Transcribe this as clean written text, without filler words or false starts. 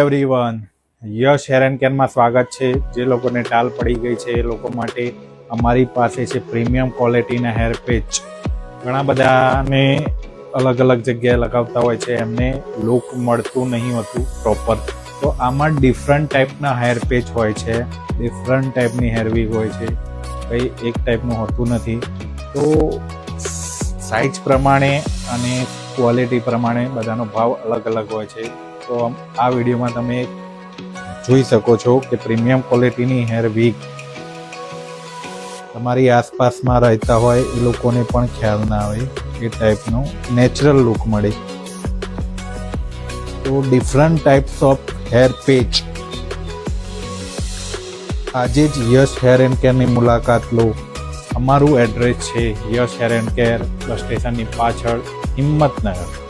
Everyone, Yash hair and કેરમાં સ્વાગત છે. જે લોકોને ટાલ પડી ગઈ છે એ લોકો માટે અમારી પાસે છે પ્રીમિયમ ક્વોલિટીના હેર પેચ. ઘણા બધાને અલગ અલગ જગ્યાએ લગાવતા હોય છે, એમને લુક મળતું નહીં હોતું પ્રોપર. તો આમાં ડિફરન્ટ ટાઈપના હેર પેચ હોય છે, ડિફરન્ટ ટાઈપની હેરવીગ હોય છે, કંઈ એક ટાઈપનું હોતું નથી. તો સાઇઝ પ્રમાણે અને ક્વોલિટી પ્રમાણે બધાનો ભાવ અલગ અલગ હોય છે. તો આ વિડીયોમાં તમે જોઈ શકો છો કે પ્રીમિયમ ક્વોલિટીની હેર વીગ તમારી આસપાસમાં રહેતા હોય એ લોકોને પણ ખ્યાલ ના આવે એ ટાઈપનું નેચરલ લુક મળે. તો different types of hair patch આજે જ યશ હેર એન્ડ કેરની મુલાકાત લો. અમારું એડ્રેસ છે યશ હેર એન્ડ કેર, બસ સ્ટેશનની પાછળ, હિંમતનગર.